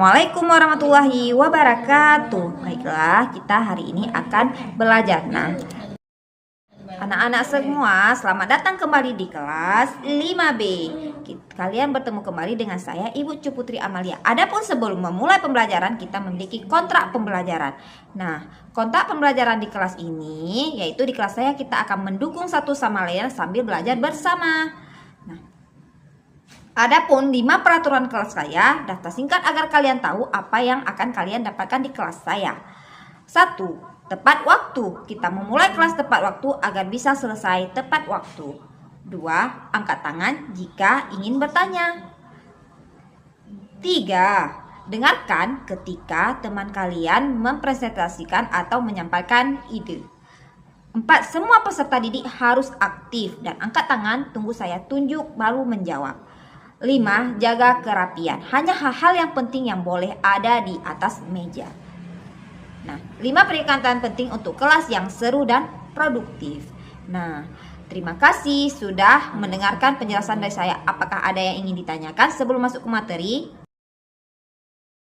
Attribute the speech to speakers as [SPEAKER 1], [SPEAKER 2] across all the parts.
[SPEAKER 1] Assalamualaikum warahmatullahi wabarakatuh. Baiklah, kita hari ini akan belajar. Nah, anak-anak semua, selamat datang kembali di kelas 5B. Kalian bertemu kembali dengan saya, Ibu Cu Putri Amalia. Adapun sebelum memulai pembelajaran, kita memiliki kontrak pembelajaran. Nah, kontrak pembelajaran di kelas ini, yaitu di kelas saya kita akan mendukung satu sama lain sambil belajar bersama. Adapun 5 peraturan kelas saya, daftar singkat agar kalian tahu apa yang akan kalian dapatkan di kelas saya. 1. Tepat waktu. Kita memulai kelas tepat waktu agar bisa selesai tepat waktu. 2. Angkat tangan jika ingin bertanya. 3. Dengarkan ketika teman kalian mempresentasikan atau menyampaikan ide. 4. Semua peserta didik harus aktif dan angkat tangan, tunggu saya tunjuk baru menjawab. 5. Jaga kerapian. Hanya hal-hal yang penting yang boleh ada di atas meja. Nah, 5 perikanan penting untuk kelas yang seru dan produktif. Nah, terima kasih sudah mendengarkan penjelasan dari saya. Apakah ada yang ingin ditanyakan sebelum masuk ke materi?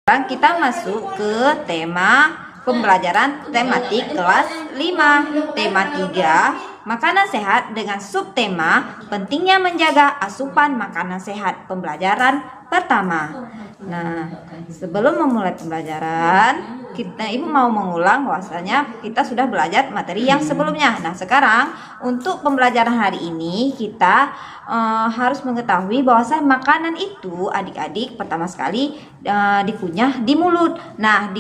[SPEAKER 1] Sekarang kita masuk ke tema pembelajaran tematik kelas 5. Tema 3. Makanan sehat dengan subtema pentingnya menjaga asupan makanan sehat. Pembelajaran pertama. Nah, sebelum memulai pembelajaran, Ibu mau mengulang bahwasanya kita sudah belajar materi yang sebelumnya. Nah, sekarang untuk pembelajaran hari ini kita harus mengetahui bahwasanya makanan itu adik-adik pertama sekali dikunyah di mulut. Nah,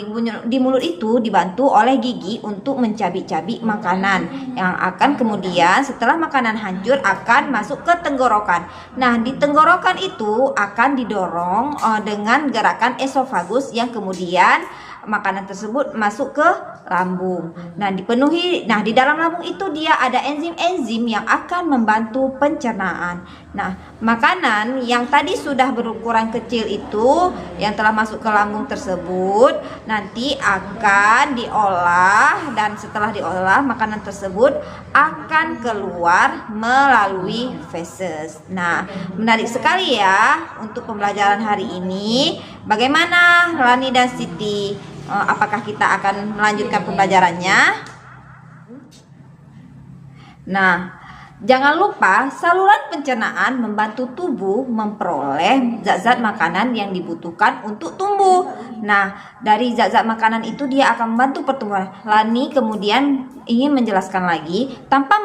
[SPEAKER 1] di mulut itu dibantu oleh gigi untuk mencabik-cabik makanan yang akan kemudian setelah makanan hancur akan masuk ke tenggorokan. Nah, di tenggorokan itu akan didorong dengan gerakan esofagus yang kemudian makanan tersebut masuk ke lambung. Nah, di dalam lambung itu dia ada enzim-enzim yang akan membantu pencernaan. Nah, makanan yang tadi sudah berukuran kecil itu yang telah masuk ke lambung tersebut nanti akan diolah, dan setelah diolah makanan tersebut akan keluar melalui feses. Nah, menarik sekali ya untuk pembelajaran hari ini. Bagaimana Rani dan Siti? Apakah kita akan melanjutkan pembelajarannya? Nah, jangan lupa saluran pencernaan membantu tubuh memperoleh zat-zat makanan yang dibutuhkan untuk tumbuh. Nah, dari zat-zat makanan itu dia akan membantu pertumbuhan. Lani kemudian ingin menjelaskan lagi, tanpa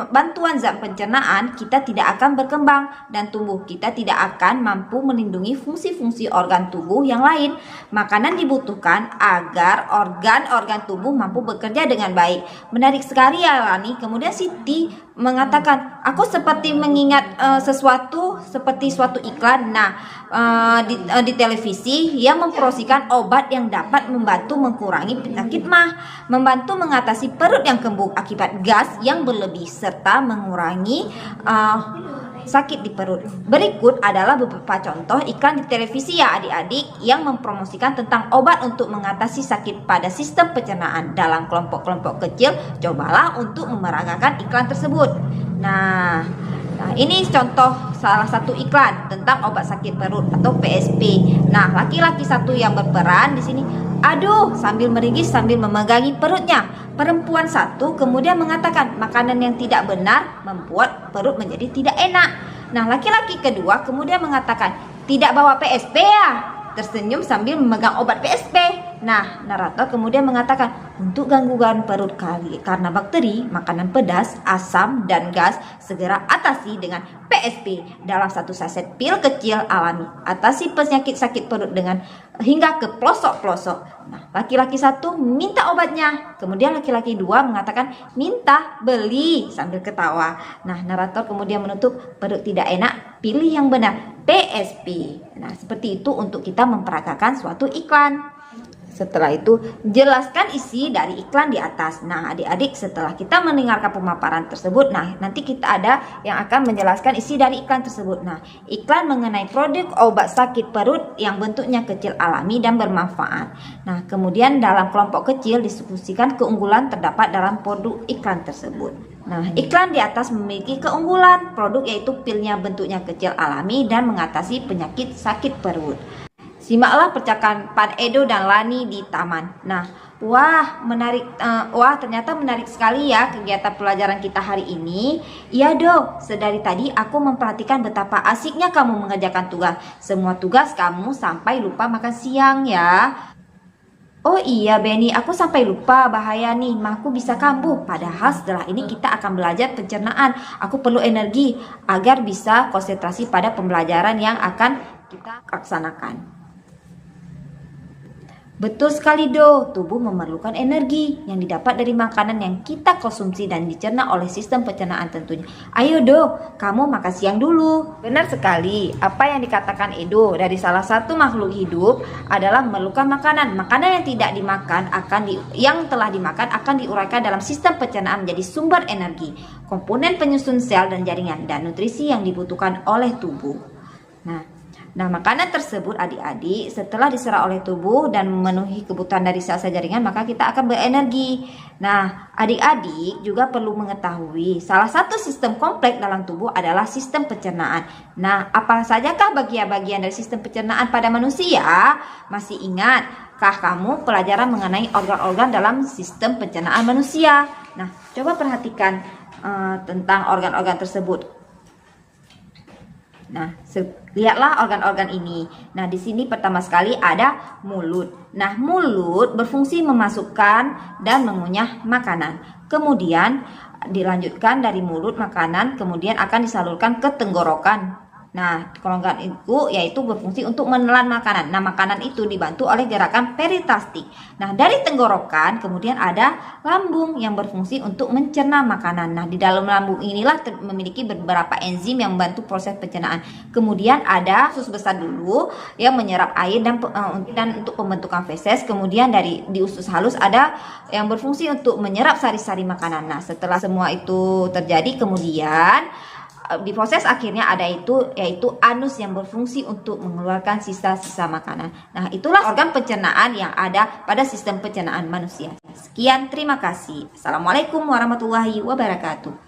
[SPEAKER 1] bantuan zat pencernaan kita tidak akan berkembang dan tumbuh. Kita tidak akan mampu melindungi fungsi-fungsi organ tubuh yang lain. Makanan dibutuhkan agar organ-organ tubuh mampu bekerja dengan baik. Menarik sekali ya Lani. Kemudian Siti mengatakan, aku seperti mengingat sesuatu seperti suatu iklan. Nah, di televisi yang mempromosikan obat yang dapat membantu mengurangi penyakit mah, membantu mengatasi perut yang kembung akibat gas yang berlebih serta mengurangi sakit di perut. Berikut adalah beberapa contoh iklan di televisi ya adik-adik yang mempromosikan tentang obat untuk mengatasi sakit pada sistem pencernaan. Dalam kelompok-kelompok kecil, cobalah untuk memeragakan iklan tersebut. Nah, ini contoh salah satu iklan tentang obat sakit perut atau PSP. Nah, laki-laki satu yang berperan di sini, aduh, sambil meringis sambil memegangi perutnya. Perempuan satu kemudian mengatakan makanan yang tidak benar membuat perut menjadi tidak enak. Nah, laki-laki kedua kemudian mengatakan, tidak bawa PSP ya? Tersenyum sambil memegang obat PSP. Nah, narator kemudian mengatakan, untuk gangguan perut karena bakteri, makanan pedas, asam, dan gas, segera atasi dengan PSP dalam satu saset pil kecil alami. Atasi penyakit sakit perut dengan hingga ke pelosok-pelosok. Nah, laki-laki satu minta obatnya. Kemudian laki-laki dua mengatakan, minta beli sambil ketawa. Nah, narator kemudian menutup, perut tidak enak, pilih yang benar, PSP. Nah, seperti itu untuk kita memperagakan suatu iklan. Setelah itu, jelaskan isi dari iklan di atas. Nah, adik-adik setelah kita mendengarkan pemaparan tersebut, nah nanti kita ada yang akan menjelaskan isi dari iklan tersebut. Nah, iklan mengenai produk obat sakit perut yang bentuknya kecil alami dan bermanfaat. Nah, kemudian dalam kelompok kecil diskusikan keunggulan terdapat dalam produk iklan tersebut. Nah, iklan di atas memiliki keunggulan produk yaitu pilnya bentuknya kecil alami dan mengatasi penyakit sakit perut. Simaklah percakapan Edo dan Lani di taman. Nah, wah menarik, ternyata menarik sekali ya kegiatan pelajaran kita hari ini. Iya Do, sedari tadi aku memperhatikan betapa asiknya kamu mengerjakan tugas. Semua tugas kamu sampai lupa makan siang ya. Oh iya Benny, aku sampai lupa, bahaya nih, mahku bisa kambuh. Padahal setelah ini kita akan belajar pencernaan. Aku perlu energi agar bisa konsentrasi pada pembelajaran yang akan kita laksanakan. Betul sekali Do, tubuh memerlukan energi yang didapat dari makanan yang kita konsumsi dan dicerna oleh sistem pencernaan tentunya. Ayo Do, kamu makan siang dulu. Benar sekali, apa yang dikatakan Edo, dari salah satu makhluk hidup adalah memerlukan makanan. Makanan yang tidak dimakan yang telah dimakan akan diuraikan dalam sistem pencernaan menjadi sumber energi, komponen penyusun sel dan jaringan, dan nutrisi yang dibutuhkan oleh tubuh. Nah, makanan tersebut adik-adik setelah diserap oleh tubuh dan memenuhi kebutuhan dari sel-sel jaringan, maka kita akan berenergi. Nah, adik-adik juga perlu mengetahui salah satu sistem kompleks dalam tubuh adalah sistem pencernaan. Nah, apa sajakah bagian-bagian dari sistem pencernaan pada manusia? Masih ingatkah kamu pelajaran mengenai organ-organ dalam sistem pencernaan manusia? Nah, coba perhatikan tentang organ-organ tersebut. Nah, lihatlah organ-organ ini. Nah, di sini pertama sekali ada mulut. Nah, mulut berfungsi memasukkan dan mengunyah makanan. Kemudian dilanjutkan dari mulut makanan kemudian akan disalurkan ke tenggorokan. Nah, organ itu yaitu berfungsi untuk menelan makanan. Nah, makanan itu dibantu oleh gerakan peristaltik. Nah, dari tenggorokan kemudian ada lambung yang berfungsi untuk mencerna makanan. Nah, di dalam lambung inilah memiliki beberapa enzim yang membantu proses pencernaan. Kemudian ada usus besar dulu yang menyerap air dan untuk pembentukan feses. Kemudian di usus halus ada yang berfungsi untuk menyerap sari-sari makanan. Nah, setelah semua itu terjadi kemudian di proses akhirnya ada yaitu anus yang berfungsi untuk mengeluarkan sisa-sisa makanan. Nah, itulah organ pencernaan yang ada pada sistem pencernaan manusia. Sekian, terima kasih. Assalamualaikum warahmatullahi wabarakatuh.